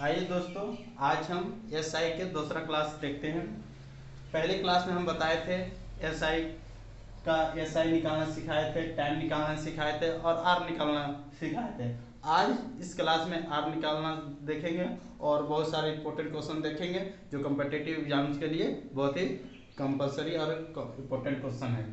आइए दोस्तों, आज हम एसआई के दूसरा क्लास देखते हैं। पहले क्लास में हम बताए थे एसआई का एसआई निकालना सिखाए थे, टाइम निकालना सिखाए थे और आर निकालना सिखाए थे। आज इस क्लास में आर निकालना देखेंगे और बहुत सारे इंपॉर्टेंट क्वेश्चन देखेंगे जो कम्पिटिटिव एग्जाम्स के लिए बहुत ही कंपलसरी और इम्पोर्टेंट क्वेश्चन है।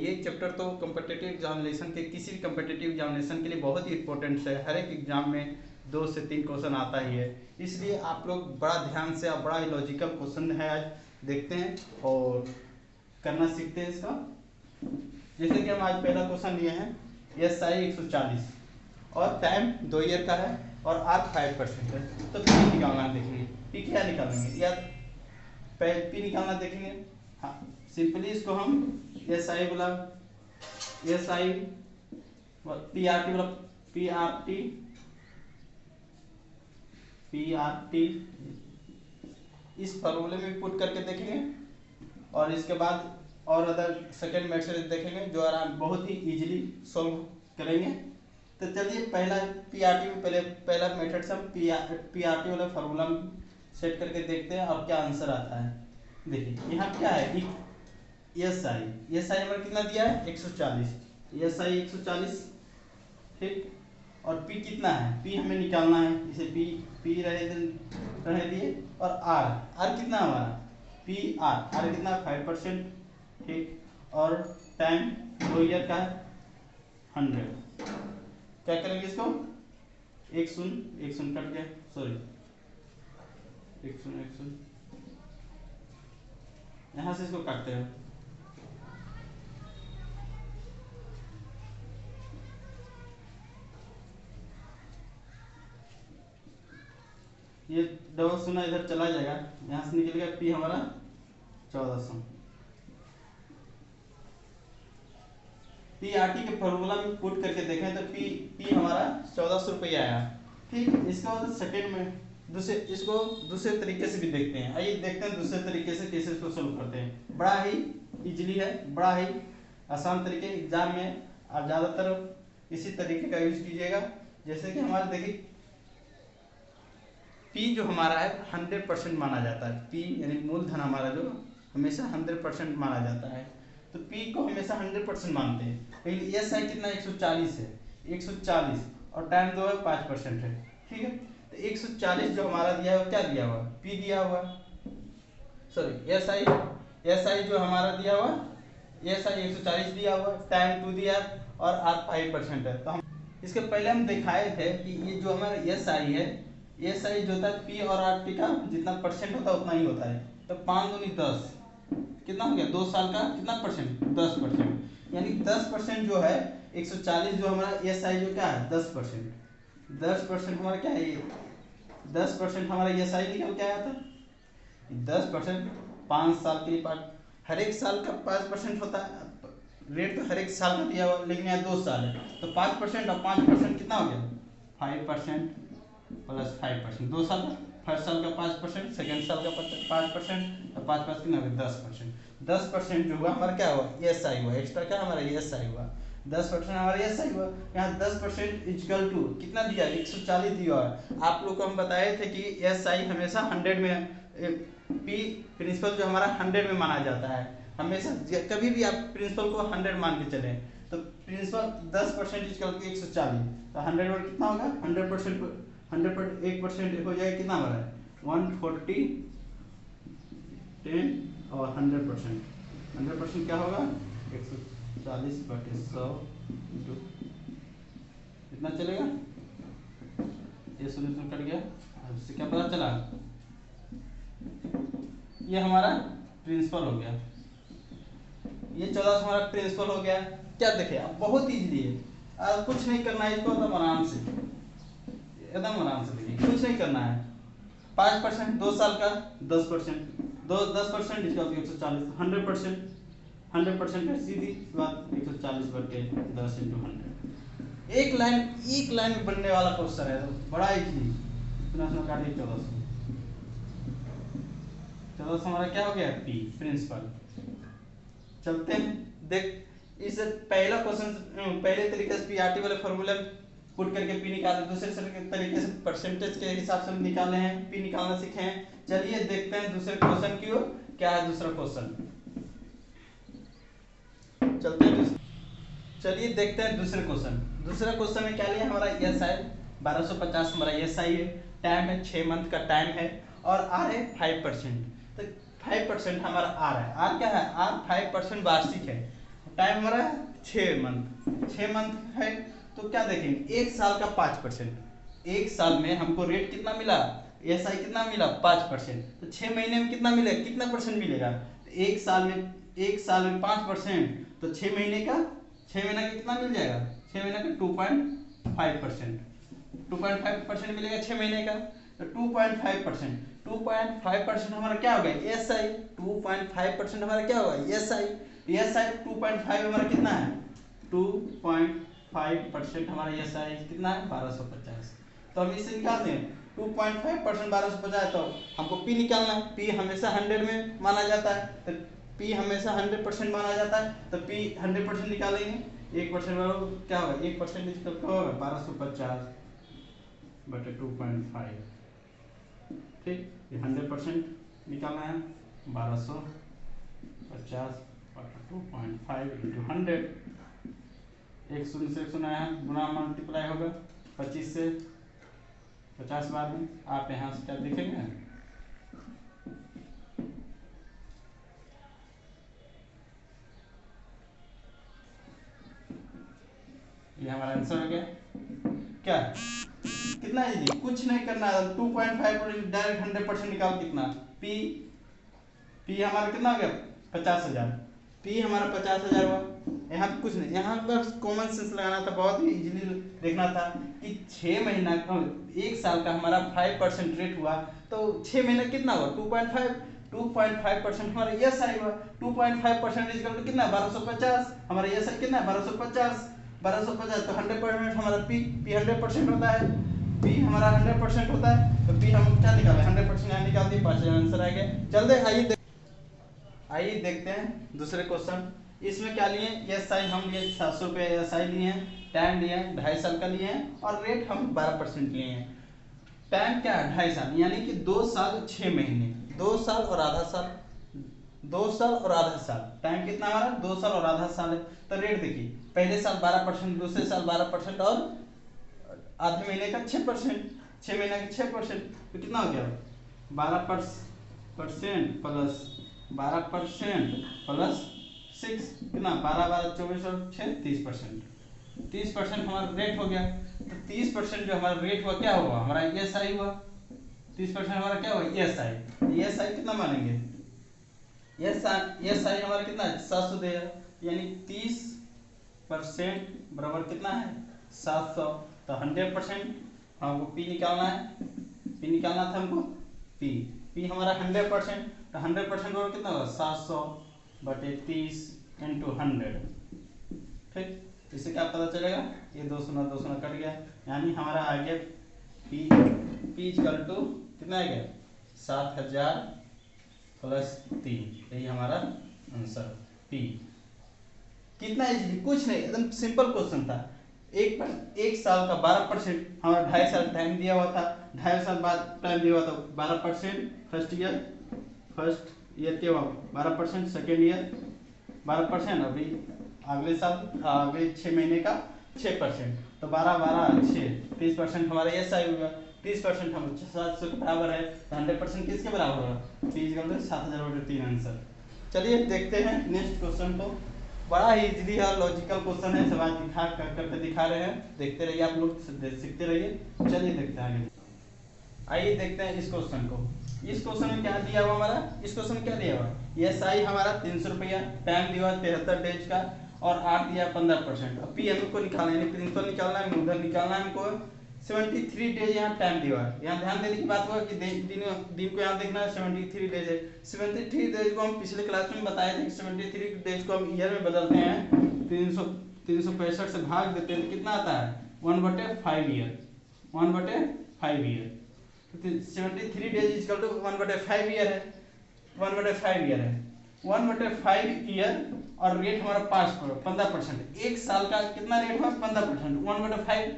ये चैप्टर तो कम्पिटिटिव एग्जामिनेशन के किसी भी कम्पिटिटिव एग्जामिनेशन के लिए बहुत ही इंपॉर्टेंट है। हर एक एग्जाम में 2 से 3 क्वेश्चन आता ही है, इसलिए आप लोग बड़ा ध्यान से और बड़ा ही लॉजिकल क्वेश्चन है आज देखते हैं और करना सीखते हैं इसका। जैसे कि हम आज पहला क्वेश्चन लिए हैं, एसआई 140 और टाइम 2 ईयर का है और आर 5% है, तो पी निकालना देखेंगे। पी क्या निकालेंगे या पी निकालना देखेंगे। हाँ, सिंपली इसको हम एसआई बोला, एसआई पीआरटी बोला, पीआरटी पीआरटी इस फॉर्मूले में पुट करके देखेंगे और इसके बाद और अदर सेकेंड मेथड देखेंगे जो आराम बहुत ही इजीली सॉल्व करेंगे। तो चलिए पहला पीआरटी में पहला मेथड से हम पीआरटी वाला फार्मूला सेट करके देखते हैं और क्या आंसर आता है। देखिए यहाँ क्या है, एसआई हमारा कितना दिया है 140, एसआई 140 ठीक, और पी कितना है, पी हमें निकालना है, इसे पी रहे दिए और आर कितना हमारा पी आर कितना 5% ठीक, और टाइम 2 ईयर का है 100। क्या करेंगे इसको, एक शून्य कट गया, सॉरी एक शून्य यहाँ से इसको काटते हैं। ये डबल शून्य इधर चला जाएगा, यहाँ से निकल गया पी हमारा 1400। पीआरटी के फॉर्मूला में पुट करके देखें तो पी हमारा 1400 रुपया आया ठीक। इसका मतलब सेकेंड में इसको दूसरे तरीके से भी देखते हैं। आइए देखते हैं दूसरे तरीके से कैसे इसको सोल्व करते हैं। बड़ा ही इजीली है, बड़ा ही आसान तरीके। एग्जाम में आप ज़्यादातर इसी तरीके का यूज कीजिएगा। जैसे कि हमारे देखिए पी जो हमारा है 100% माना जाता है, पी यानी मूलधन हमारा जो हमेशा 100% माना जाता है, तो पी को हमेशा 100% मानते हैं। लेकिन एस आई कितना 140 है, 140 और टाइम 2 है 5% है ठीक है। तो 140 जो हमारा दिया है क्या दिया हुआ, पी दिया हुआ, सॉरी एस आई जो हमारा दिया हुआ, एस आई 140 दिया हुआ, टाइम 2 दिया और आर 5% है। तो हम इसके पहले हम दिखाए थे कि ये जो हमारा एस आई है, एस आई जो होता है पी और आर टी का जितना परसेंट होता है उतना ही होता है। तो 5 दूनी 10 कितना हो गया, 2 साल का कितना परसेंट 10%, यानी 10% जो है 140 जो हमारा एस आई जो क्या है 10% हमारा क्या है, ये 10% हमारा एस आई निकल के आया था। 10% 5 साल के लिए हर एक साल का 5% होता है रेट, तो हर एक साल का दिया हुआ, लेकिन यहाँ 2 साल है तो 5% और 5% कितना हो गया 5% प्लस 5%, 2 साल का, फर्स्ट साल का 5%, सेकेंड साल का 5% और 5 कितना 10%। 10% जो हुआ हमारा क्या हुआ एस आई हुआ, एक्स्ट्रा क्या हमारा एस आई हुआ, 10% हमारा एस आई हुआ। यहाँ 10% इक्वल टू कितना दिया 140 दिया है। आप लोग को हम बताए थे कि एस आई हमेशा 100 में, पी प्रिंसिपल जो हमारा 100 में माना जाता है हमेशा। कभी भी आप प्रिंसिपल को 100 मान के चले तो प्रिंसिपल 10% इक्वल टू 140, तो 100 में कितना होगा 100% 100% हो जाएगा कितना हमारा 140 10 और 100% क्या होगा 140/100 कितना चलेगा, ये शून्य कट गया, इससे क्या पता चला, ये हमारा प्रिंसिपल हो गया, ये 1400 हमारा प्रिंसिपल हो गया। क्या देखे अब बहुत इजीली है, अब कुछ नहीं करना है इसको, एकदम आराम से देखिए, कुछ नहीं करना है। 5% 2 साल का 10%, 10% इसका 140, 100% है सीधी बात 140/10 × 100। एक लाइन में बनने वाला क्वेश्चन है, तो बड़ा इजीली इतना काटिए 1400 हमारा क्या हो गया पी प्रिंसिपल। चलते हैं देख इस पहला क्वेश्चन पहले तरीके से पीआरटी वाले फॉर्मूले पुट करके पी निकाले, दूसरे तरीके से परसेंटेज के हिसाब से निकाले हैं, पी निकालना सीखे हैं। चलिए देखते हैं दूसरे क्वेश्चन की ओर, क्या है दूसरा क्वेश्चन। चलते हैं चलिए देखते हैं दूसरे क्वेश्चन। दूसरा क्वेश्चन में क्या लिया हमारा एस आई 1250 हमारा एस आई है, टाइम है 6 मंथ का टाइम है, और आर है 5%। तो 5% हमारा आर है, आर क्या है, आर 5% वार्षिक है, टाइम हमारा 6 मंथ है। तो क्या देखेंगे, एक साल का 5%, एक साल में हमको रेट कितना मिला, एस आई कितना मिला 5%। तो 6 महीने में कितना मिलेगा, कितना परसेंट मिलेगा, एक साल में 5%, तो 6 महीने का कितना मिल जाएगा, 6 महीने का 2.5%, 2.5% मिलेगा 6 महीने का। तो 2.5% हमारा क्या होगा, एस आई। 2.5% हमारा क्या होगा, एस आई। एस आई 2.5 हमारा कितना है, 2.5% हमारा एस आई कितना है 1250। तो हम इसे निकाल दें, 2.5% 1250, तो हमको पी निकालना है। पी हमेशा 100 में माना जाता है, तो पी हमेशा 100% माना जाता है, तो पी 100% निकालेंगे। 1% क्या होगा, 1% क्या होगा 1250 बटे 2.5। ठीक, ये 100% निकालना है, 1250 बटे 2.5 इंटू 100। एक शून्य से शून्य है, गुना मल्टीप्लाई होगा 25 से 50 बार में। आप यहाँ से क्या देखेंगे, ये हमारा आंसर हो गया। क्या कितना है जी, कुछ नहीं करना है, 2.5 डायरेक्ट 100% निकाल, कितना पी, हमारा कितना हो गया 50,000, पी हमारा 50,000 हुआ। यहाँ पे कुछ नहीं, यहाँ बस कॉमन सेंस लगाना था, बहुत ही इजीली देखना था कि 6 महीना का, एक साल का हमारा 5% रेट हुआ, तो 6 महीना कितना हुआ 2.5% हमारा यस आई हुआ। 2.5% इक्वल टू कितना 1250, हमारा यस आई कितना 1250, तो 100% हमारा पी 100% होता है, पी हमारा 100% होता है। तो पी हम क्या निकाले 100% यहाँ निकाल दिए, 5000 आंसर आ गया। चलते आइए देखते हैं दूसरे क्वेश्चन। इसमें क्या लिए, एस आई हम लिए 700 रुपये एस आई लिए हैं, टाइम लिए हैं 2.5 साल का लिए हैं, और रेट हम 12% लिए हैं। टाइम क्या है 2.5 साल, यानी कि 2 साल 6 महीने, 2 साल और आधा साल, 2 साल और आधा साल। टाइम कितना हमारा 2 साल और आधा साल है। तो रेट देखिए, पहले साल 12%, दूसरे साल 12%, और आधे महीने का 6%, 6 महीने का 6%, तो कितना हो गया 12% प्लस 12% प्लस 6 कितना 12 12 24 और 6 30%, 30% हमारा रेट हो गया। तो 30% जो हमारा रेट हुआ क्या हुआ, हमारा एस आई हुआ। 30% हमारा क्या हुआ एस आई। एस आई कितना मानेंगे, एस आई हमारा कितना है 700 देगा, यानी 30% बराबर कितना है 700। तो 100% हमको पी निकालना है, पी निकालना था हमको, पी हमारा 100%, तो 100% बराबर कितना होगा 700 बटे 30 इंटू 100। ठीक, इससे क्या पता चलेगा, ये 2 शून्य 2 शून्य कट गया, यानी हमारा आ गया पी इक्वल टू कितना आ गया 7000 प्लस 3। यही हमारा आंसर पी। कितना इजी, कुछ नहीं, एकदम सिंपल क्वेश्चन था। एक साल का 12%, हमारा 2.5 साल टाइम दिया हुआ था, 2.5 साल बाद टाइम दिया हुआ था 12%, फर्स्ट ईयर के 12%, सेकेंड ईयर 12%, अभी अगले साल अगले 6 महीने का 6%, तो 12 12 6 30% हमारा ये सही होगा। 30% हम 700 के बराबर है, तो 100% किसके बराबर होगा, पी इक्वल टू 7000 बटे 3 आंसर। चलिए देखते हैं नेक्स्ट क्वेश्चन को, बड़ा ही इजीली है, लॉजिकल क्वेश्चन है, सवाल करके दिखा रहे हैं, देखते रहिए आप लोग, सीखते रहिए। चलिए देखते हैं आगे, आइए देखते हैं इस क्वेश्चन को। इस क्वेश्चन में क्या दिया हुआ हमारा, इस क्वेश्चन में क्या दिया हुआ, एस आई हमारा 300 रुपया, टाइम दिया हुआ 73 डेज का, और आर दिया 15%। अब पी हमको निकालना है, प्रिंसिपल निकालना है, मूलधन निकालना है हमको। 73 डेज यहाँ टाइम दिया हुआ है, यहाँ ध्यान देने की बात हुआ कि दिन को यहाँ देखना है, 73 डेज है। 73 डेज को हम पिछले क्लास में बताए थे कि 73 डेज को हम ईयर में बदलते हैं, 365 से भाग देते हैं, तो कितना आता है 1/5 year, 1/5 year. 73 days equal to 1/5 year है, 1/5 ईयर है, 1/5 ईयर, और रेट हमारा 15%। एक साल का कितना रेट हुआ 15%, 1/5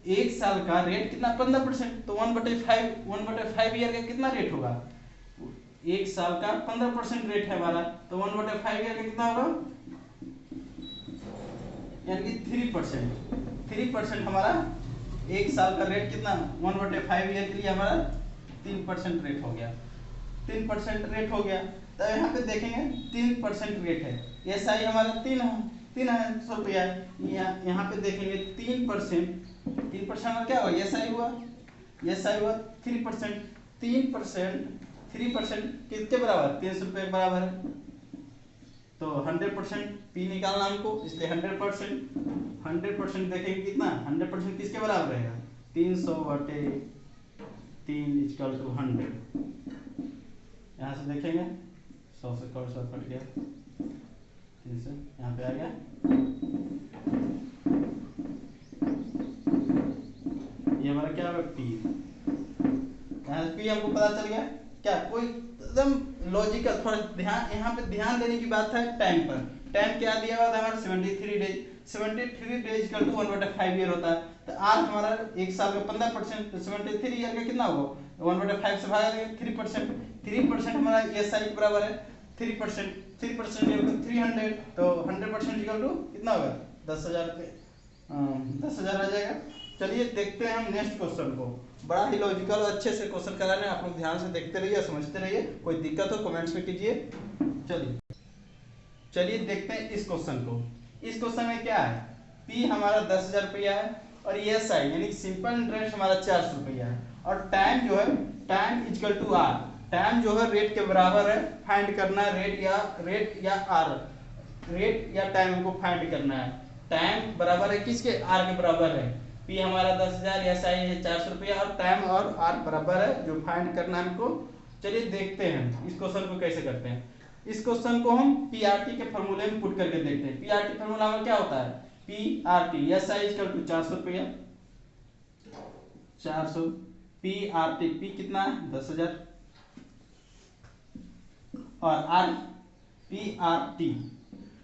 एक साल का रेट कितना 15%, तो 1/5 ईयर का कितना रेट होगा, एक साल का 15% रेट है हमारा, तो 1/5 ईयर का कितना होगा, यानी कि 3%। हमारा एक साल का रेट कितना 1/5 ईयर के लिए हमारा 3% रेट हो गया, 3% रेट हो गया। तो यहाँ पे देखेंगे 3% रेट है, एस आई हमारा 300 रुपया है। यहाँ पे देखेंगे 3% हमारा क्या हुआ, एस आई हुआ, 3%। 3% कितने बराबर, 300 रुपये के बराबर है। तो 100% पी निकालना हमको, इसलिए 100% देखेंगे कितना, 100% किसके बराबर रहेगा, 300/3 = 100। यहाँ से देखेंगे 100 से 100 कट गया, 300 यहाँ पे आ गया। ये हमारा क्या होगा, पी। यहाँ से पी हमको पता चल गया। क्या कोई एकदम लॉजिकल, थोड़ा ध्यान यहाँ पे ध्यान देने की बात है टाइम पर। टाइम क्या दिया हुआ था हमारा 73 डेज, 73 डेज का 1/5 ईयर होता है। तो आर हमारा एक साल का 15%, तो 73 ईयर का कितना होगा, 1/5 से भागा देंगे 3%। हमारा एस आई के बराबर है 3%, 300, तो 100% कितना होगा 10,000 रुपये, 10,000 आ जाएगा। चलिए देखते हैं हम नेक्स्ट क्वेश्चन को। बड़ा ही लॉजिकल और अच्छे से क्वेश्चन कराने, आप लोग ध्यान से देखते रहिए, समझते रहिए। कोई दिक्कत हो कमेंट्स में कीजिए। चलिए देखते हैं इस क्वेश्चन को। इस क्वेश्चन में क्या है, पी हमारा 10,000 रुपया है और एस आई यानी सिंपल इंटरेस्ट हमारा 400 रुपया है, और टाइम जो है टाइम = आर, टाइम जो है रेट के बराबर है। फाइंड करना है रेट या आर, रेट या टाइम हमको फाइंड करना है। टाइम बराबर है किसके, आर के बराबर है। पी हमारा 10,000, एस आई है 400 रुपया, और टाइम और आर बराबर है, जो फाइंड करना है हमको। चलिए देखते हैं इस क्वेश्चन को कैसे करते हैं। इस क्वेश्चन को हम पीआरटी के फॉर्मूले में पुट करके देखते हैं। पीआरटी फॉर्मूला में क्या होता है, पीआरटी एस आई = 400 रुपया, 400, पीआरटी पी कितना है 10,000, और आर पीआरटी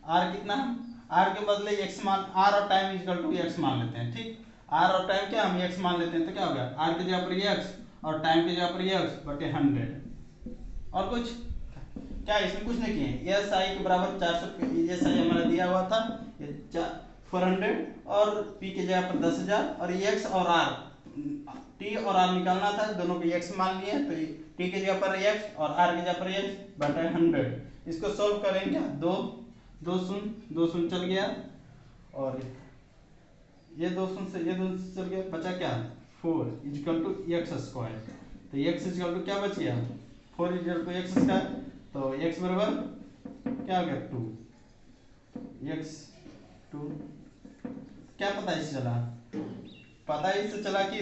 आर कितना है, आर के बदले एक्स मान, आर और टाइम = एक्स मान लेते हैं। ठीक, आर और टाइम क्या हम एक्स मान लेते हैं, तो क्या हो गया, आर की जगह पर एक्स और टाइम की जगह पर x/100। और कुछ क्या इसमें कुछ नहीं किए। एस आई के बराबर 400, एस आई हमारा दिया हुआ था 400, और पी की जगह पर 10,000, और एक्स और आर, टी और आर निकालना था, दोनों को एक्स मान लिए, तो टी की जगह पर एक्स और आर की जगह पर x/100। इसको सॉल्व करेंगे, दो शून्य चल गया, और ये 2 शून्य से ये 2 चल गया, बचा क्या 4 = x²। तो x क्या बच गया, 4 = x², तो x बराबर क्या हो गया 2, x2। क्या पता इससे चला, पता इससे चला कि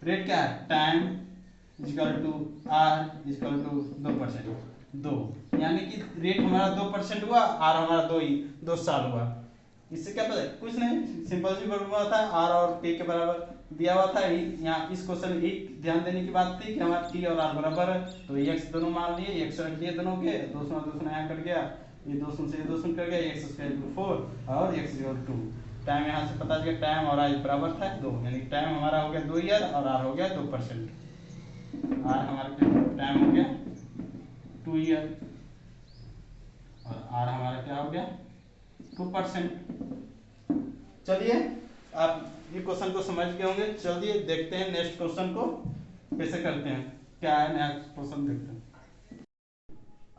रेट क्या है, टाइम = r = 2%, 2, यानी कि रेट हमारा 2% हुआ, आर हमारा 2 साल हुआ। इससे क्या पता है, कुछ नहीं, सिंपल सी फॉर्मूला था, आर और टी के बराबर दिया हुआ था। यहाँ इस क्वेश्चन एक ध्यान देने की बात थी कि हमारा टी और आर बराबर है, तो एक्स दोनों मान लिए, एक्स रख दिए दोनों के, 200 यहाँ कट गया, ये 200 से ये 200 कट गया, x² 4 और x = 2। टाइम यहाँ से पता चला, टाइम और आर बराबर था 2, यानी टाइम हमारा हो गया 2 ईयर और आर हो गया 2%। आर हमारा टाइम हो गया 2 ईयर और आर हमारा क्या हो गया 2%। चलिए आप ये क्वेश्चन को समझ गए होंगे। चलिए देखते हैं नेक्स्ट क्वेश्चन को कैसे करते हैं, क्या है नेक्स्ट क्वेश्चन देखते हैं।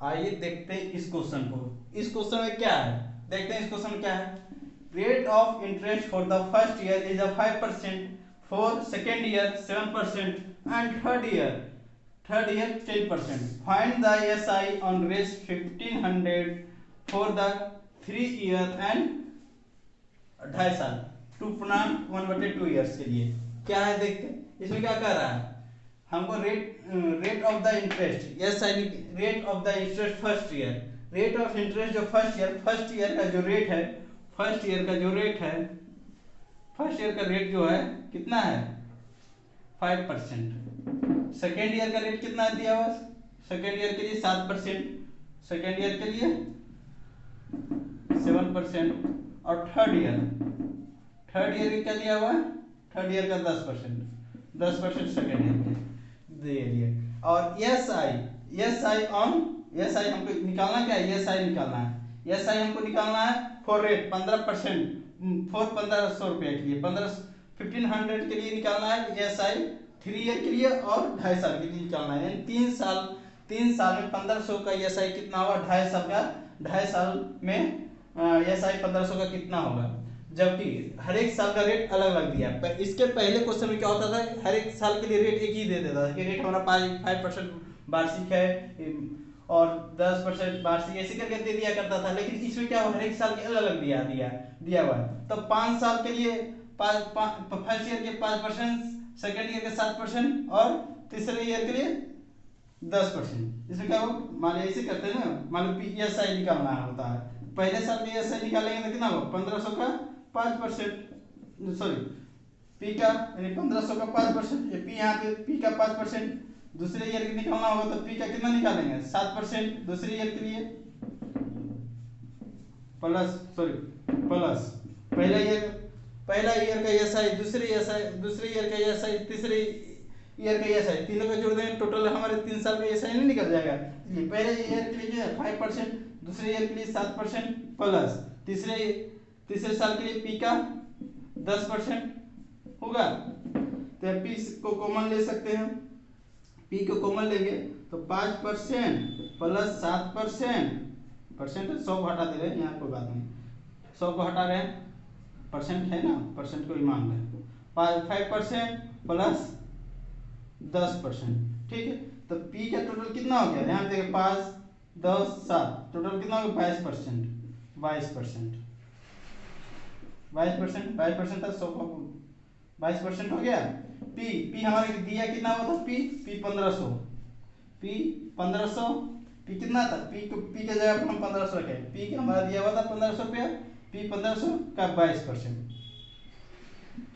आइए देखते हैं इस क्वेश्चन को। इस क्वेश्चन में क्या है, देखते हैं इस क्वेश्चन में क्या है। Rate of interest for the first year is 5%, for second year 7% and third year 10%। Find the SI on Rs 1500 for the 3 year and 2.5 साल, 1/2 ईयर्स के लिए। क्या है देखते हैं इसमें क्या कर रहा है, हमको rate of the interest, yes I rate of the interest first year, rate of interest जो फर्स्ट ईयर का जो रेट है, फर्स्ट ईयर का रेट जो है कितना है 5%। सेकेंड ईयर का रेट कितना दिया हुआ, सेकेंड ईयर के लिए 7%, सेकेंड ईयर के लिए 7%, और थर्ड ईयर का क्या दिया हुआ है थर्ड ईयर का 10% सेकेंड ईयर में दे दिए। और एस आई हमको निकालना क्या है, एस आई निकालना है। एस आई हमको निकालना है फॉर रेट 15%, फॉर 1500 रुपये के लिए 1500 के लिए निकालना है एस आई 3 ईयर के लिए और 2.5 साल के लिए निकालना है। यानी 3 साल में 1500 का एस आई कितना होगा, 2.5 साल में एस आई 1500 का कितना होगा। जबकि हर एक साल का रेट अलग अलग दिया है। इसके पहले क्वेश्चन में क्या होता था, हर एक साल के लिए रेट एक ही दे देता था कि रेट हमारा 5% वार्षिक है और 10% वार्षिक ऐसे करके दे दिया करता था। लेकिन इसमें क्या हर एक साल के अलग अलग दिया हुआ है। तो 5 साल के लिए फर्स्ट ईयर के 5%, सेकेंड ईयर के 7% और तीसरे ईयर के लिए 10%। इसमें क्या हो, मान लो ऐसे करते हैं ना, मान लो PSI निकालना होता है, पहले साल में PSI निकालेंगे तो कितना होगा 1500 का 5%, सॉरी पी का यानी 1500 का 5%, ये पी यहाँ पे पी का 5%। दूसरे ईयर के निकालना होगा तो पी का कितना निकालेंगे 7% दूसरे ईयर के लिए, प्लस पहला ईयर का एसआई, दूसरे ईयर का एसआई, तीसरे ईयर का एसआई, तीनों का जोड़ देंगे टोटल हमारे 3 साल का एसआई नहीं निकल जाएगा। ये पहले ईयर के लिए 5%, दूसरे ईयर के लिए 7% प्लस तीसरे साल के लिए पी का 10% होगा। तो पी को कॉमन ले सकते हैं, पी को कॉमन लेंगे तो 5% प्लस 7%, परसेंट 100 को हटा दे रहे हैं, यहाँ कोई बात नहीं, 100 को हटा रहे हैं, परसेंट है ना, परसेंट को ही मान रहे हैं, 5% प्लस 10%, ठीक है। तो पी का टोटल कितना हो गया, यहाँ देखिए 5, 10, 7, टोटल कितना हो गया 22% 22% था 100 का 22% हो गया। पी हमारे दिया कितना हुआ था, पी 1500, पी कितना था, पी के जगह पर हम 1500 रखे, पी का हमारा दिया हुआ था 1500 रुपया, पी 1500 का 22%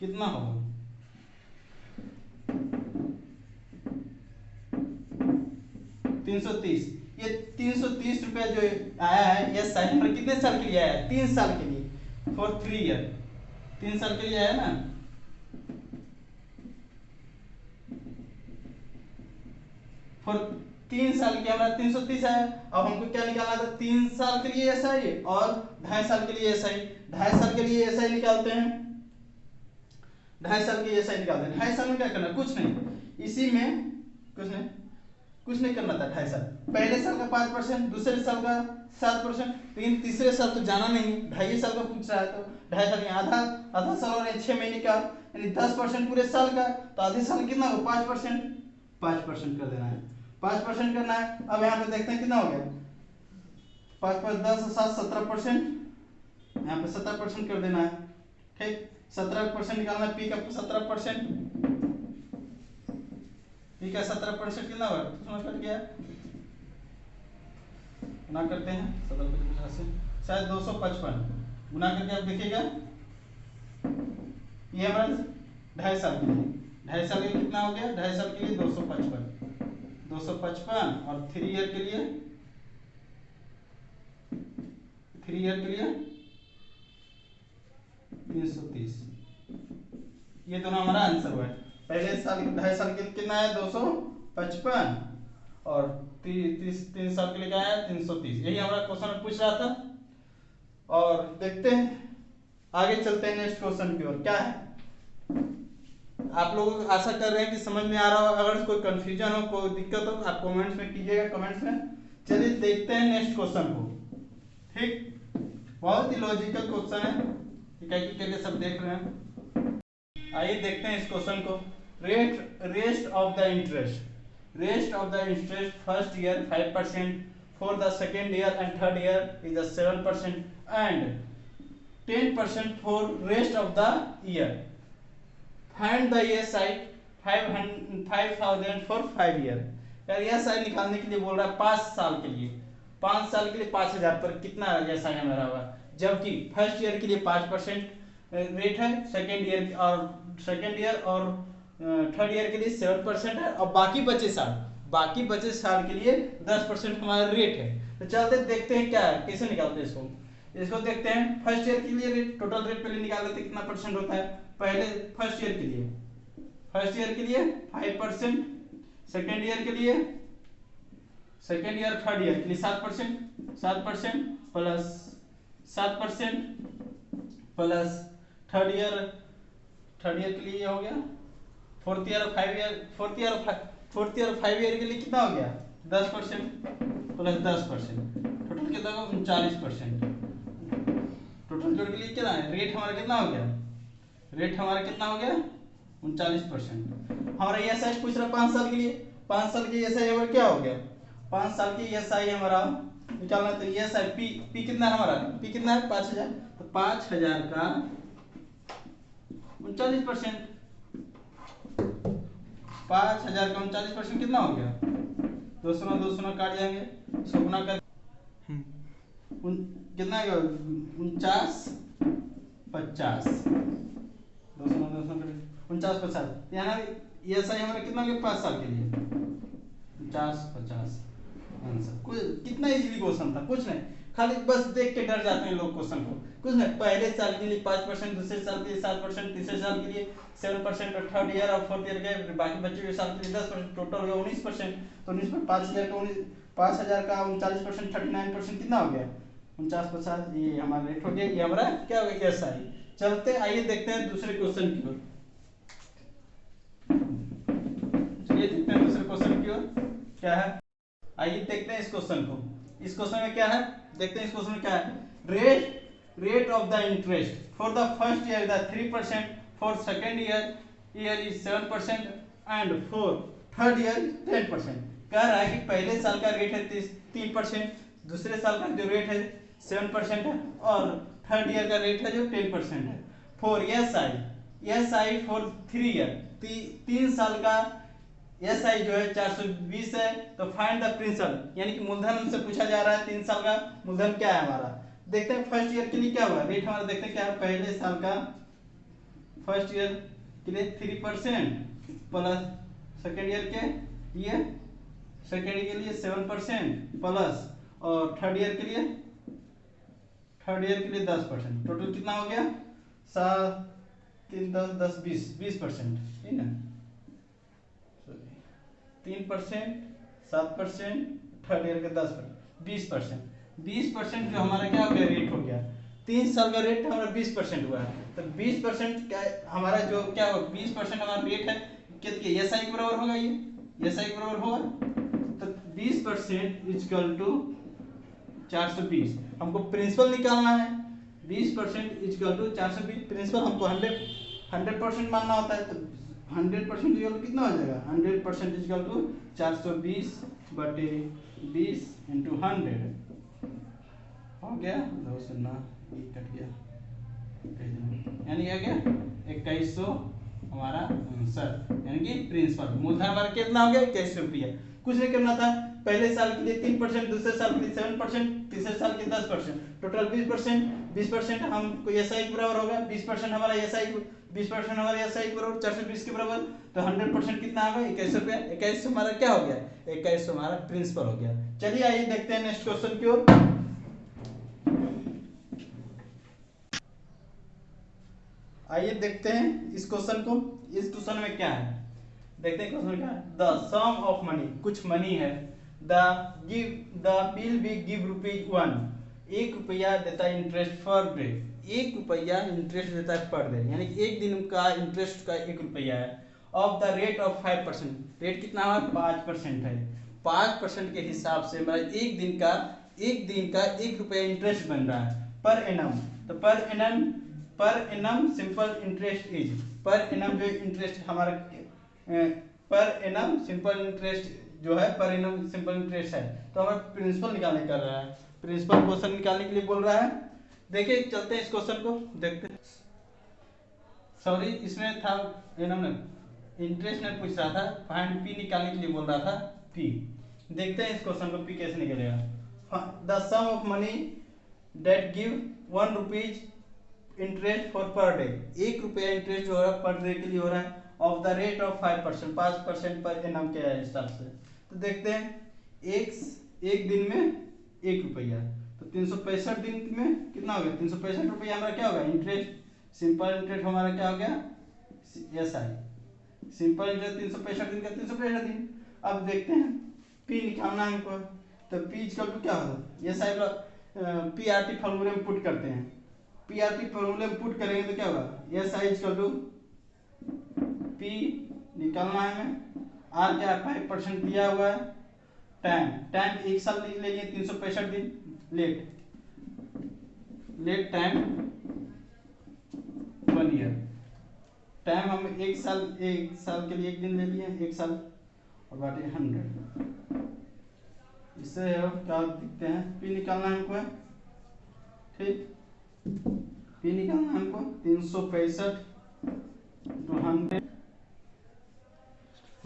कितना होगा 330। ये 330 रुपया जो आया है ये साइन हमारे कितने साल के लिए आया है, 3 साल के लिए, फॉर 3 ईयर, 3 साल के लिए आया ना। फॉर 3 साल के हमारा 330 आया। अब हमको क्या निकालना था, 3 साल के लिए एसआई और 2.5 साल के लिए एसआई। 2.5 साल के लिए एसआई निकालते हैं, 2.5 साल के एसआई निकालते हैं। 2.5 साल में क्या करना, कुछ नहीं, इसी में कुछ नहीं करना था। 2.5 साल, पहले साल का 5%, दूसरे साल का 7%, लेकिन तीसरे साल तो जाना नहीं, 2.5 साल का पूछ रहा है तो 2.5 साल में आधा साल और 6 महीने का यानी 10% पूरे साल का, तो आधे साल कितना हो 5% कर देना है, 5% करना है। अब यहाँ पे देखते हैं कितना हो गया, 5 5 10 7 17%, यहाँ पे 17% कर देना है, ठीक। 17% निकालना है, पी का 17%, पी का 17% कितना होगा, तो कट गया गुना करते हैं 17 से शायद 255 गुना करके आप देखिएगा, ये हमारा 2.5 साल के लिए, 2.5 साल के लिए कितना हो गया, 2.5 साल के लिए 255 और 3 ईयर के लिए 330। ये दोनों हमारा आंसर हुआ है। पहले साल 2.5 साल के लिए कितना है 255 और 3 साल के लिए क्या है 330। यही हमारा क्वेश्चन पूछ रहा था। और देखते हैं आगे चलते हैं नेक्स्ट क्वेश्चन की ओर। क्या है, आप लोगों को आशा कर रहे हैं कि समझ में आ रहा हो। अगर कोई कंफ्यूजन हो, कोई दिक्कत हो, आप कमेंट्स में कीजिएगा, कमेंट्स में। चलिए देखते हैं नेक्स्ट क्वेश्चन को, ठीक। बहुत ही लॉजिकल क्वेश्चन है, इकाई के लिए सब देख रहे हैं। आइए देखते हैं इस क्वेश्चन को। Rest of the interest first year 5%, for the second year and third year is a 7% and 10% for rest of the year. Find the ESI 5,000 for 5 year। यार ESI निकालने के लिए बोल रहा है 5 साल के लिए, 5 साल के लिए 5,000 पर कितना ESI हमारा होगा। जबकि फर्स्ट ईयर के लिए 5% रेट है, सेकेंड ईयर और थर्ड ईयर के लिए 7% है, और बाकी बचे साल के लिए 10% हमारा रेट है। तो चलते देखते हैं क्या है, कैसे निकालते हैं इसको देखते हैं। फर्स्ट ईयर के लिए रेट, टोटल रेट पहले निकाल लेते कितना परसेंट होता है। पहले फर्स्ट ईयर के लिए 5%, सेकेंड ईयर के लिए सेकेंड ईयर थर्ड ईयर के लिए 7% प्लस 7% प्लस थर्ड ईयर के लिए हो गया, फोर्थ ईयर और 5 ईयर के लिए कितना हो गया 10% प्लस 10%, टोटल कितना होगा 39%। टोटल जोड़ के लिए कितना है, रेट हमारा कितना हो गया 39%। हमारा एस आई पूछ रहा है 5 साल के लिए, 5 साल की एस आई हमारा क्या हो गया, 5 साल की एस आई हमारा निकालना, तो एस आई पी कितना है हमारा, पी कितना है 5000, तो 5000 का 39%, 5000 का 39% कितना हो गया, 200 काट जाएंगे, 100 गुना कर कितना आएगा 49 50 यहाँ एस आई हमारा कितना हो गया 5 साल के लिए 50 आंसर। कितना इजीली क्वेश्चन था, कुछ नहीं, खाली बस देख के डर जाते हैं लोग क्वेश्चन को, कुछ नहीं। पहले साल के लिए 5%, दूसरे साल के लिए 7%, तीसरे साल के लिए 7%, और थर्ड ईयर और फोर्थ ईयर के बाकी बच्चों के साल के लिए 10%, टोटल हो गया 19%। तो 19 पर 5000 का 39%, 39% कितना हो गया 49 ये हमारा रेट हो गया, ये हमारा क्या हो गया एस आई। चलते आइए देखते हैं दूसरे क्वेश्चन की ओर, चलिए देखते हैं दूसरे क्वेश्चन की ओर क्या है। आइए देखते हैं इस क्वेश्चन को, इस क्वेश्चन में क्या है, देखते हैं इस क्वेश्चन में क्या है। Rate of the interest for the first year the 3%, for second year is 7% and for third year 10%। कह रहा है कि पहले साल का रेट है 3%, दूसरे साल का जो रेट है 7% है, और थर्ड ईयर का रेट है जो 10% है। For S I for 3 year, 3 साल का एस आई जो है 420 है, तो फाइंड द प्रिंसिपल, यानी कि मूलधन हमसे पूछा जा रहा है 3 साल का मूलधन क्या है हमारा। देखते हैं फर्स्ट ईयर के लिए क्या हुआ रेट हमारा, देखते हैं क्या है पहले साल का फर्स्ट ईयर के लिए 3% प्लस सेकेंड ईयर के लिए 7% प्लस, और थर्ड ईयर के लिए 10%, टोटल कितना हो गया 7 3 10 10 20%, ठीक है 3%, 7%, थर्ड ईयर का 10%, 20% जो हमारा क्या हो गया रेट हो गया, 3 साल का रेट हमारा 20% हुआ है, तो 20% क्या हमारा जो क्या हो 20% हमारा रेट है कितने एस आई के बराबर होगा, ये एस आई के बराबर होगा, तो 20% इक्वल टू 420। हमको प्रिंसिपल निकालना है, 20% इक्वल टू 420, प्रिंसिपल हमको 100% मानना होता है, तो 100% इक्वल कितना हो जाएगा 100% इक्वल टू 420 बटे 20 इंटू 100 हो गया 2 सुना कट गया, यानी क्या गया 2100 हमारा आंसर, यानी कि प्रिंसिपल मूलधन हमारा कितना हो गया 2100 रुपया। कुछ नहीं करना था, पहले साल के लिए 3%, दूसरे साल के लिए 7%, तीसरे साल के 10%, टोटल 20% हमको एस आई के बराबर होगा, 20% हमारा एस आई 20% हमारे एस आई के बराबर 420 के बराबर, तो 100% कितना होगा 2100 रुपया, 2100 हमारा क्या हो गया 2100 हमारा प्रिंसिपल हो गया। चलिए आइए देखते हैं नेक्स्ट क्वेश्चन की ओर। आइए देखते हैं इस क्वेश्चन को, इस क्वेश्चन में क्या है, देखते हैं क्वेश्चन क्या है। द सम ऑफ मनी, कुछ मनी है, द बिल बी गिव ₹1, 1 रुपया देता है इंटरेस्ट पर डे, 1 रुपया इंटरेस्ट देता है पर डे, यानी कि एक दिन का इंटरेस्ट का 1 रुपया है, of the rate of 5%, rate कितना है 5% है, 5% के हिसाब से हमारा एक दिन का 1 रुपया इंटरेस्ट बन रहा है पर एनम, तो per annum simple interest is, per annum जो इंटरेस्ट हमारा पर एनम सिंपल इंटरेस्ट जो है पर एनम सिंपल इंटरेस्ट है, तो हमें प्रिंसिपल निकालने कर रहा है, प्रिंसिपल क्वेश्चन निकालने के लिए बोल रहा है। देखिए चलते हैं इस क्वेश्चन को देखते हैं, सॉरी इसमें था एनम ने इंटरेस्ट ने पूछ रहा था, फाइंड पी निकालने के लिए बोल रहा था पी। देखते हैं इस क्वेश्चन को पी कैसे निकलेगा। The sum of money that give 1 rupees interest for per day, 1 रुपया इंटरेस्ट जो हो रहा है पर डे के लिए हो रहा है, of the rate of 5% per annum के हिसाब से। तो देखते हैं एक दिन में 1 रुपया, तो 365 दिन में कितना हो गया 365 रुपया हमारा क्या होगा इंटरेस्ट, सिंपल इंटरेस्ट हमारा क्या हो गया, एस आई। सिंपल इंटरेस्ट 365 दिन का 365 दिन। अब देखते हैं पी निकालना है हमको, तो पी इक्वल टू क्या होगा, S I P R T फॉर्मूले में पुट करते हैं। पी आर टी फॉर्मूले में पुट करेंगे तो क्या होगा, S I equal to P निकालना है हमें, आर क्या 5% दिया हुआ है, टाइम टाइम एक साल ले लिए 365 दिन, लेट टाइम 1 ईयर। टाइम हम एक साल के लिए एक दिन ले लिए, एक साल, और बाकी 100। इससे क्या दिखते हैं, पी निकालना है हमको, ठीक, पी निकालना है हमको 365 200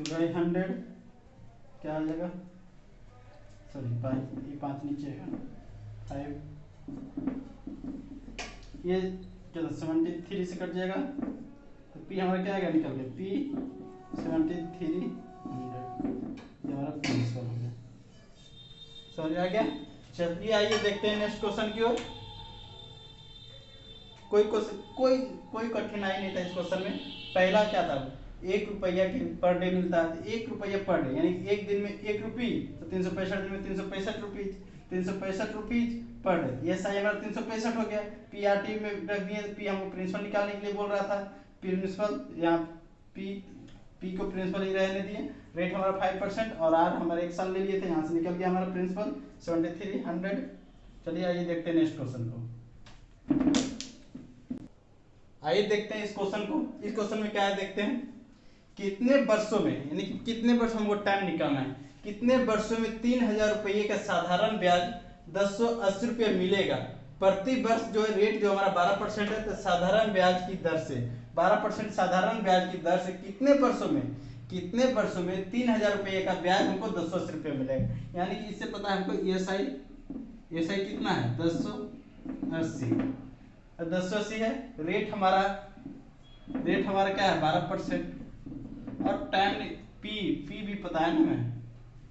बाई 100 क्या आ जाएगा, सॉरी ये 5 नीचे है 5, ये 73 से कट जाएगा, तो पी हमारा क्या आएगा निकल के, पी 7300, ये हमारा प्रिंसिपल हो गया। समझ आ गया। चलिए आइए देखते हैं नेक्स्ट क्वेश्चन की ओर। कोई कठिनाई नहीं था इस क्वेश्चन में। पहला क्या था, 1 रुपया पर डे मिलता है, 1 रुपया पर डे यानी एक दिन में 1 रुपये, तो 365 दिन में 365 रुपीज, 365 रुपीज पर डे। ये सही हमारा 365 हो गया। पी आर टी में रख दिए, पी हमको प्रिंसिपल निकालने के लिए बोल रहा था, प्रिंसिपल यहाँ पी को प्रिंसिपल ही रहने दिए। रेट हमारा 5% और आर हमारे एक साल ले लिए थे, यहाँ से निकल गया हमारा प्रिंसिपल 7300। चलिए आइए देखते हैं नेक्स्ट क्वेश्चन को। आइए देखते हैं इस क्वेश्चन को। इस क्वेश्चन में क्या है देखते हैं, कितने वर्षों में यानी कि कितने वर्ष हमको टाइम निकालना है, कितने वर्षों में 3000 रुपये का साधारण ब्याज 1080 रुपये मिलेगा प्रति वर्ष। जो है रेट जो हमारा 12% है, तो साधारण ब्याज की दर से 12% साधारण ब्याज की दर से कितने वर्षों में 3000 रुपये का ब्याज हमको 1080 रुपये मिलेगा। यानी कि इससे पता है हमको एस आई कितना है 1080 है। रेट हमारा क्या है 12%, और टाइम पी भी पता है ना हमें,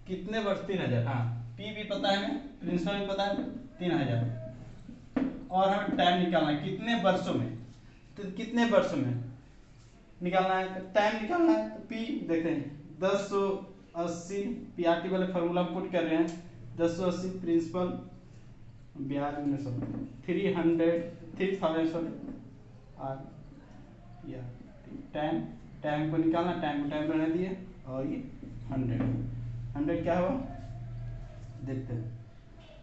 कितने वर्ष 3000, हाँ पी भी पता है हमें, प्रिंसिपल भी पता है 3000, और हमें टाइम निकालना है कितने वर्षों में, तो कितने वर्षों में निकालना है, टाइम निकालना है। तो पी देखते हैं 1080, पी आर टी वाले फॉर्मूला में पुट कर रहे हैं, 1080 प्रिंसिपल ब्याज में सब 3000 और या टाइम को निकालना, टाइम रहने दिए, और ये 100 क्या हुआ देखते हैं,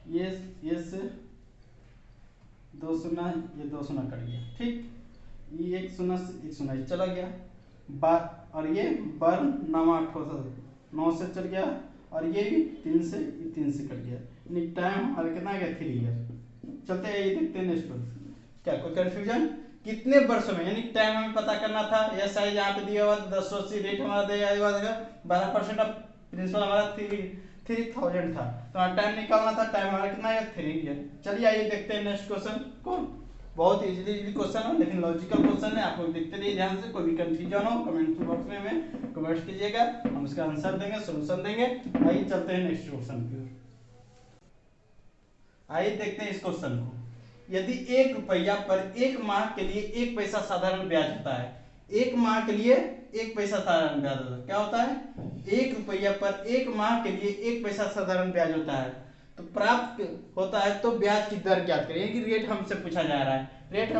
ये से 2 शून्य, ये 2 शून्य कट गया, ठीक, ये 1 शून्य से 1 शून्य चला गया, और ये बर 9 से चल गया, और ये भी 3 से कट गया, यानी टाइम हमारा कितना गया 3 ईयर। चलते हैं ये देखते हैं नेक्स्ट क्वेश्चन। क्या कोई कंफ्यूजन, कितने वर्षों में, यानी टाइम हमें पता करना था, एस आई यहाँ पे दिया हुआ 1080, रेट हमारा दिया हुआ था 12%, अब प्रिंसिपल हमारा 3000 था, तो टाइम निकालना था, टाइम हमारा कितना है 3 ईयर। चलिए आइए देखते हैं नेक्स्ट क्वेश्चन को। बहुत इजीली क्वेश्चन है, लेकिन लॉजिकल क्वेश्चन है, आप लोग देखते रहिए ध्यान से। कोई भी कंफ्यूजन हो कमेंट बॉक्स में हमें कमेंट कीजिएगा, हम उसका आंसर देंगे, सोल्यूशन देंगे। आइए चलते हैं नेक्स्ट क्वेश्चन की ओर। आइए देखते हैं इस क्वेश्चन को। यदि 1 रुपया पर 1 माह के लिए 1 पैसा साधारण ब्याज होता है, 1 माह के लिए 1 पैसा साधारण ब्याज होता है, क्या होता है 1 रुपया पर 1 माह के लिए 1 पैसा साधारण ब्याज होता है, तो प्राप्त होता है तो ब्याज की दर ज्ञात करें। यानी कि रेट हमसे पूछा जा रहा है, 1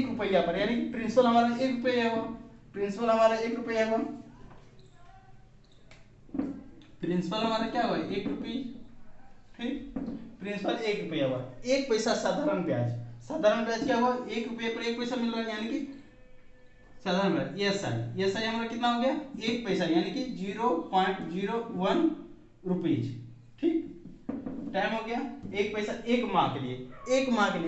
रुपया पर, यानी कि प्रिंसिपल हमारा 1 रुपया हुआ, प्रिंसिपल हमारा 1 रुपया हुआ, प्रिंसिपल हमारा क्या हुआ 1 रुपये, ठीक, प्रिंसिपल 1 रुपया हुआ, 1 पैसा साधारण ब्याज क्या हुआ 1 रुपये पर 1 पैसा मिल रहा है, यानी कि साधारण ब्याज एस आई हमारा कितना हो गया 1 पैसा, यानी कि 0.01 रुपीज, ठीक। टाइम हो गया 1 पैसा 1 माह के लिए,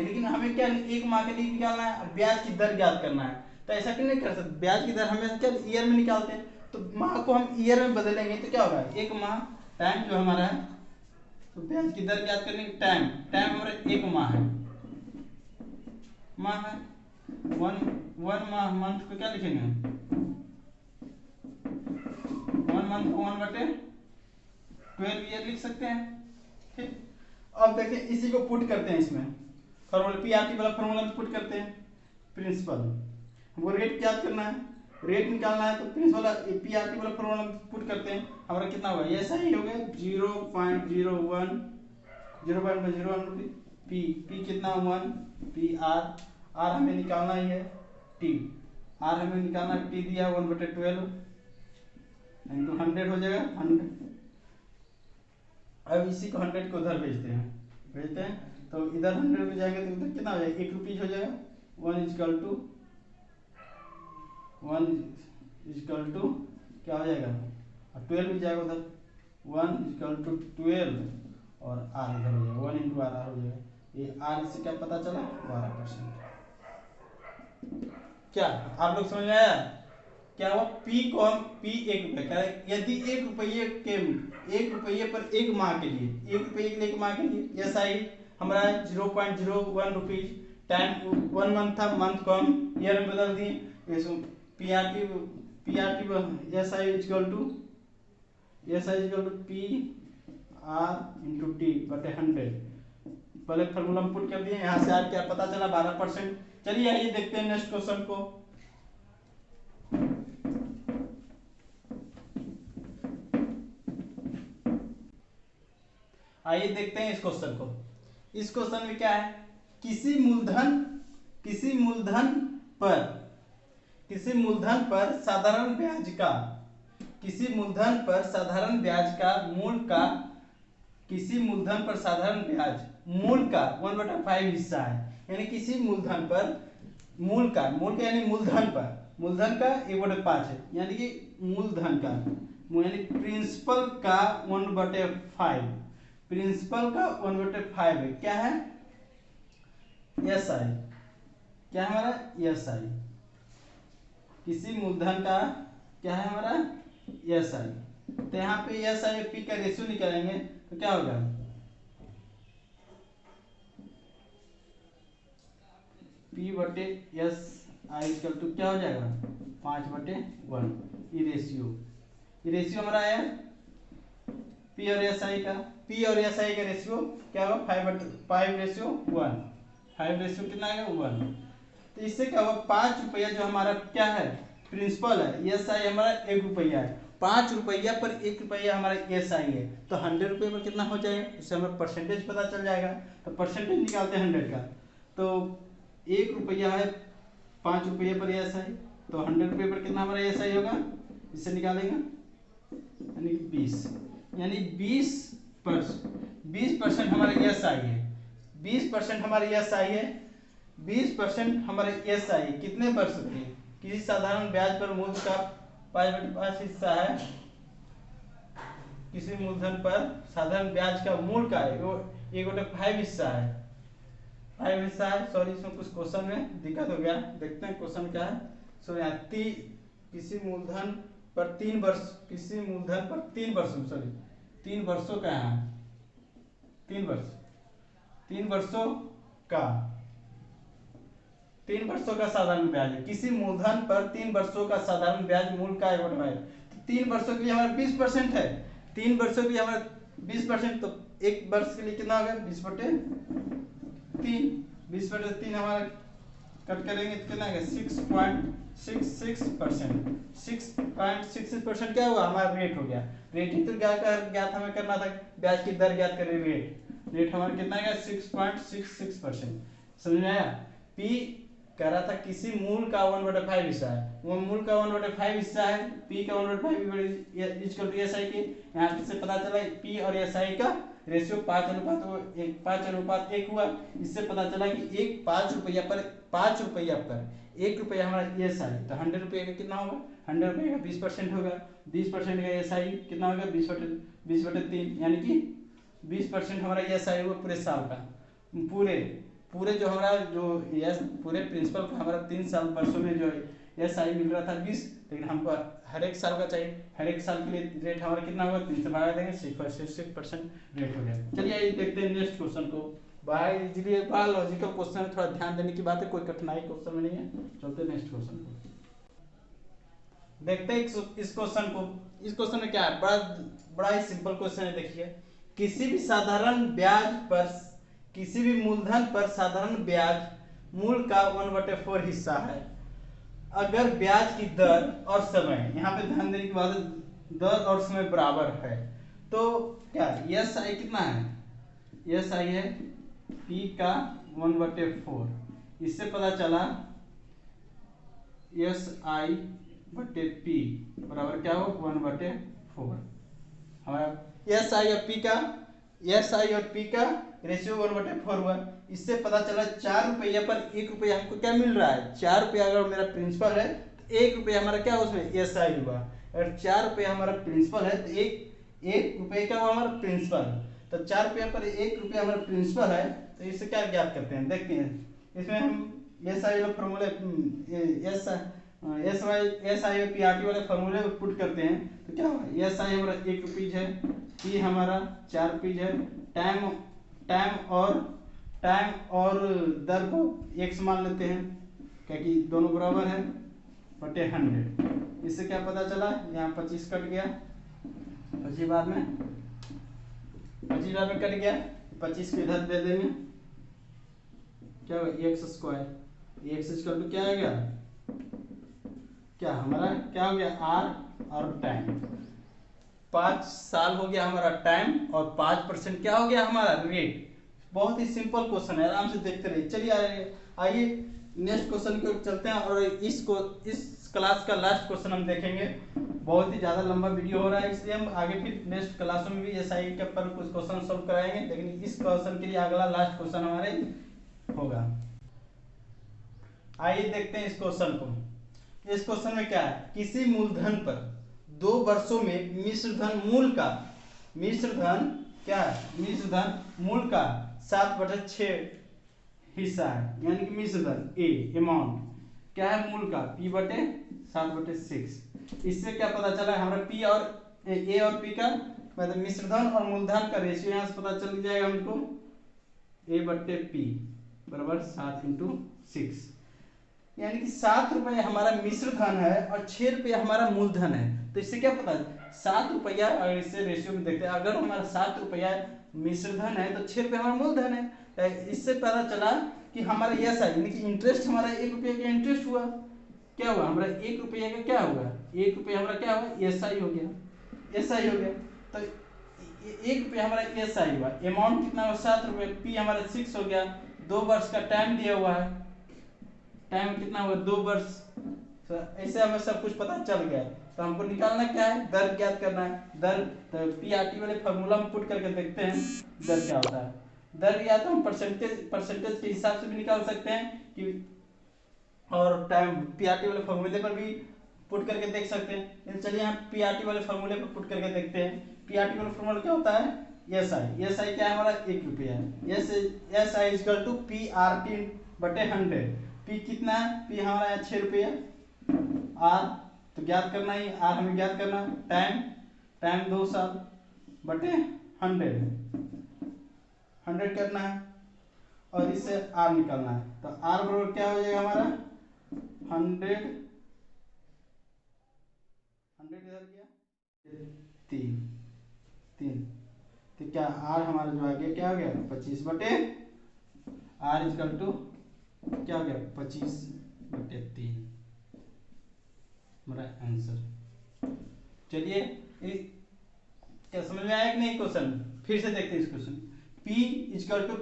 लेकिन हमें क्या 1 माह के लिए निकालना है, ब्याज की दर ज्ञात करना है, तो ऐसा क्यों नहीं कर सकते, ब्याज की दर हमें क्या ईयर में निकालते हैं, तो माह को हम ईयर में बदलेंगे, तो क्या होगा 1 माह टाइम जो हमारा है, तो ब्याज की दर ज्ञात करने की टाइम हमारा 1 माह है, वन माह, मंथ को क्या लिखेंगे 1 मंथ को 1/12 ईयर लिख सकते हैं, ठीक। अब देखिए इसी को पुट करते हैं इसमें, फॉर्मूला पी आर टी वाला फॉर्मूला में पुट करते हैं, प्रिंसिपल। हमको रेट क्या करना है, रेट निकालना है, तो प्रिंसिपल पीआरटी वाला फॉर्मूला पुट करते हैं। हमारा कितना होगा, ऐसा ही हो गया 0.01 रुपये, पी पी कितना 1, पी आर हमें निकालना ही है, टी आर हमें निकालना, टी दिया 1/12 इंटू 100 हो जाएगा 100। अब इसी को 100 को उधर भेजते हैं, तो इधर 100 में जाएंगे तो इधर कितना हो जाएगा, 1 रुपीज हो जाएगा। 1 क्या हो जाएगा, 12 भी जाएगा उधर, 1 = 12 और आर इधर हो जाएगा 1 × आर हो जाएगा। ये आर से क्या पता चला, 12%। क्या आप लोग समझ में आया क्या हुआ, पी को हम पी 1 रुपये क्या है, यदि 1 रुपये पर 1 माह के लिए, 1 रुपये के लिए 1 माह के लिए ऐसा ही हमारा 0.01 रुपीज टाइम 1 मंथ था, मंथ को हम ईयर में बदल दिए। PRT S I equal to P R into T बटे 100। पहले फॉर्मूला पुट कर दिए, यहाँ से आर क्या पता चला 12%। चलिए आइए देखते हैं नेक्स्ट क्वेश्चन को। आइए देखते हैं इस क्वेश्चन को। इस क्वेश्चन में क्या है, किसी मूलधन पर साधारण ब्याज का मूल का 1/5 हिस्सा है। यानी किसी मूलधन पर मूल का यानी मूलधन का 1/5 है, यानी कि मूलधन का यानी प्रिंसिपल का 1/5 है। क्या है, एस आई, क्या है हमारा एस आई, किसी मूलधन का क्या है हमारा एस आई। तो यहाँ पे एस आई पी का रेशियो निकालेंगे तो क्या होगा, पी बटे एस आई इक्वल टू क्या हो जाएगा 5/1। ये रेशियो हमारा है पी और एस आई का रेशियो क्या होगा 5/1। 5 रेशियो कितना आएगा 1। तो इससे क्या होगा, 5 रुपया जो हमारा क्या है प्रिंसिपल है, एस आई हमारा 1 रुपया है, 5 रुपया पर 1 रुपया हमारा एस आई है, तो 100 रुपये पर कितना हो जाएगा, इससे हमें परसेंटेज पता चल जाएगा। तो परसेंटेज निकालते हैं 100 का, तो 1 रुपया है 5 रुपये पर एस आई, तो 100 रुपये पर कितना हमारा एस आई होगा, इससे निकालेंगे यानी 20, यानी 20% हमारा एस आई है, 20% हमारे एस आई है, 20% हमारे एस आई कितने वर्ष के, किसी साधारण ब्याज पर मूल का 5/5 हिस्सा है, किसी मूलधन पर साधारण ब्याज का मूल का 1/5 हिस्सा है, 5 हिस्सा है। सॉरी, इसमें कुछ क्वेश्चन में दिक्कत हो गया, देखते हैं क्वेश्चन क्या है। सो यहाँ किसी मूलधन पर 3 वर्ष, सॉरी 3 वर्षों का है, 3 वर्षों का साधारण ब्याज है, किसी मूलधन पर 3 वर्षों का साधारण ब्याज मूल का 1/5। तो 3 वर्षों के लिए हमारा 20% है, 3 वर्षों के लिए हमारा 20%, तो 1 वर्ष के लिए कितना होगा 20/3, 20/3 हमारा कट करेंगे तो कितना आएगा 6.66%। 6.66% क्या हुआ, हमारा रेट हो गया। रेट ही तो ज्ञात हमें करना था, ब्याज की दर ज्ञात करें, रेट हमारा कितना आएगा 6.66%। समझ में आया। पी कह रहा था किसी मूल का 1/5 हिस्सा है, वो मूल का 1/5 हिस्सा है, पी का 1/5 इक्वल टू एस आई के। यहाँ से पता चला पी और एस आई का रेशियो 5:1 हुआ। इससे पता चला कि 5 रुपया पर 1 रुपया हमारा एस आई, तो 100 रुपये का कितना होगा, 100 रुपये का 20% होगा, 20% का एस आई कितना होगा 20/3, यानी कि 20% हमारा एस आई हुआ पूरे साल का, पूरे जो हमारा पूरे प्रिंसिपल का हमारा 3 साल वर्षों में जो एस आई मिल रहा था 20, लेकिन हमको हर एक साल का चाहिए, हर एक साल के लिए रेट हमारा कितना होगा 3 से बढ़ा देंगे, 6% रेट हो गया। चलिए आइए देखते हैं नेक्स्ट क्वेश्चन को। बड़ा लॉजिकल क्वेश्चन है, थोड़ा ध्यान देने की बात है, कोई कठिनाई क्वेश्चन में नहीं है। चलते नेक्स्ट क्वेश्चन को देखते हैं। इस क्वेश्चन में क्या है, बड़ा ही सिंपल क्वेश्चन है। देखिए, किसी भी मूलधन पर साधारण ब्याज मूल का 1/4 हिस्सा है। अगर ब्याज की दर और समय, यहाँ पे ध्यान देने की बात है, दर और समय बराबर है तो क्या एस आई कितना है, एस आई है पी का 1/4। इससे पता चला एस आई बटे पी बराबर क्या हो 1/4। हमारा एस आई और पी का, एस आई और पी का रेशियो 1/4 हुआ। इससे पता चला 4 रुपया पर 1 रुपया हमको क्या मिल रहा है, 4 रुपया अगर मेरा प्रिंसिपल है तो 1 रुपया हमारा क्या उसमें एस आई हुआ। अगर 4 रुपया हमारा प्रिंसिपल है तो एक रुपये का हमारा प्रिंसिपल, तो 4 रुपया पर 1 रुपया हमारा प्रिंसिपल है। तो इससे क्या ज्ञात करते हैं, देखते हैं इसमें हम एस आई वाले फॉर्मूले S I P R T वाले फॉर्मूले पुट करते हैं तो क्या होगा, एस आई हमारा 1 रुपीज है, पी हमारा 4 रुपीज है, टाइम और दर को एक समान लेते हैं क्योंकि दोनों बराबर है बटे 100। इससे क्या पता चला, यहाँ 25 कट गया, 25 बार में कट गया, 25 के इधर दे देंगे, क्या होगा X square, X equal to क्या आ गया, क्या हमारा क्या हो गया आर और टाइम, 5 साल हो गया हमारा टाइम और 5% क्या हो गया हमारा रेट। बहुत ही सिंपल क्वेश्चन है, आराम से देखते रहिए। चलिए आइए नेक्स्ट क्वेश्चन की ओर चलते हैं और इस क्लास का लास्ट क्वेश्चन हम देखेंगे। बहुत ही ज़्यादा लंबा वीडियो हो रहा है इसलिए हम आगे फिर नेक्स्ट क्लासों में भी एसआई के ऊपर कुछ क्वेश्चन सॉल्व कराएंगे, लेकिन इस क्वेश्चन के लिए अगला लास्ट क्वेश्चन हमारे होगा। आइए देखते हैं इस क्वेश्चन को। इस क्वेश्चन में क्या है, किसी मूलधन पर 2 वर्षों में मिश्रधन मूल का, मिश्रधन क्या है, मिश्रधन मूल का 7/6 हिस्सा है, यानी कि मिश्रधन ए अमाउंट क्या है मूल का P/7/6। इससे क्या पता चला हमारा पी और ए और पी का मतलब मिश्रधन और मूलधन का रेशियो यहाँ से पता चल जाएगा हमको, A/P बराबर 7 × 6, यानी कि 7 रुपया हमारा मिश्रधन है और 6 रुपया हमारा मूलधन है। तो इससे क्या पता 7 रुपया, अगर इससे रेशियो में देखते हैं, अगर हमारा 7 रुपया मिश्रधन है तो 6 रुपया हमारा मूलधन है। इससे पता चला कि हमारा एस आई यानी कि इंटरेस्ट हमारा 1 रुपये का इंटरेस्ट हुआ, क्या हुआ हमारा 1 रुपये का क्या हुआ, 1 रुपया हमारा क्या हुआ एस आई हो गया, एस आई हो गया। तो 1 रुपया हमारा एस आई हुआ, अमाउंट कितना हुआ 7 रुपये, पी हमारा 6 हो गया, 2 वर्ष का टाइम दिया हुआ है, टाइम कितना हुआ 2 वर्ष। तो ऐसे हमें सब कुछ पता चल गया। तो हमको निकालना क्या है, दर ज्ञात करना है। दर तो पीआरटी वाले फॉर्मूला में पुट करके देखते हैं दर क्या होता है। दर या तो हम परसेंटेज के हिसाब से भी निकाल सकते हैं कि, और टाइम पीआरटी वाले फॉर्मूले पर भी पुट करके देख सकते हैं। चलिए हम पीआरटी वाले फॉर्मूले पर पुट करके देखते हैं। पीआरटी वाला फॉर्मूला क्या होता है, एस आई, एस आई क्या है हमारा 1 रुपया है, S I equal to P/100। P कितना है, पी हमारा है 6 रुपया, आर तो ज्ञात करना ही, आर हमें ज्ञात करना, टाइम 2 साल बटे 100 करना है और इससे आर निकालना है। तो आर बराबर क्या हो जाएगा हमारा 100 इधर गया 3 तो क्या आर हमारा जो आ गया क्या हो गया 25 बटे आर इक्वल टू क्या हो गया 25/3 हमारा आंसर। चलिए क्या समझ में आया कि नहीं क्वेश्चन, फिर से देखते हैं इस क्वेश्चन। P इक्वल टू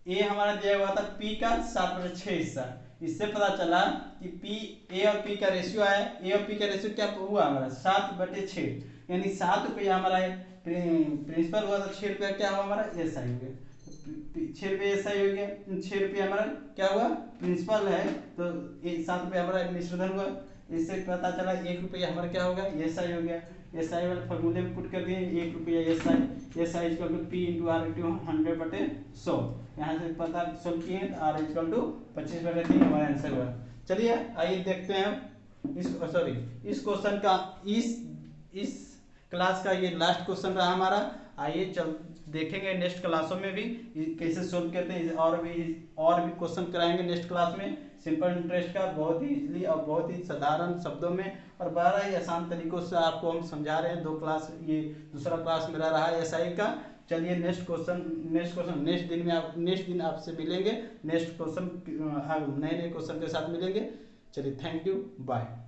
ए हमारा दिया हुआ था P का 7/6 हिस्सा। इससे पता चला कि P A और P का रेशियो आया, A और P का रेशियो क्या हुआ हमारा 7/6, यानी 7 रुपया हमारा प्रिंसिपल हुआ था, 6 रुपया क्या हुआ हमारा एस आई हो गया, 6 रुपये एस आई हो गया, 6 रुपया हमारा क्या हुआ प्रिंसिपल है, तो 7 रुपया हमारा मिश्रधन हुआ। इससे पता चला 1 रुपया हमारा क्या होगा एस आई हो गया। एस आई वाले फॉर्मूले में पुट कर दिए 1 रुपया S I equal to P into R into 100/100। यहाँ से पता सोल्व किए हैं, आर इक्वल टू 25/3 हमारा आंसर हुआ। चलिए आइए देखते हैं इस क्वेश्चन का, इस क्लास का ये लास्ट क्वेश्चन रहा हमारा। आइए चल देखेंगे नेक्स्ट क्लासों में भी कैसे सोल्व करते हैं, और भी क्वेश्चन कराएंगे नेक्स्ट क्लास में। सिंपल इंटरेस्ट का बहुत ही इजीली और बहुत ही साधारण शब्दों में और बड़ा ही आसान तरीकों से आपको हम समझा रहे हैं। 2 क्लास, ये दूसरा क्लास मेरा रहा है एसआई का। चलिए नेक्स्ट दिन आपसे मिलेंगे, नेक्स्ट क्वेश्चन नए क्वेश्चन के साथ मिलेंगे। चलिए, थैंक यू, बाय।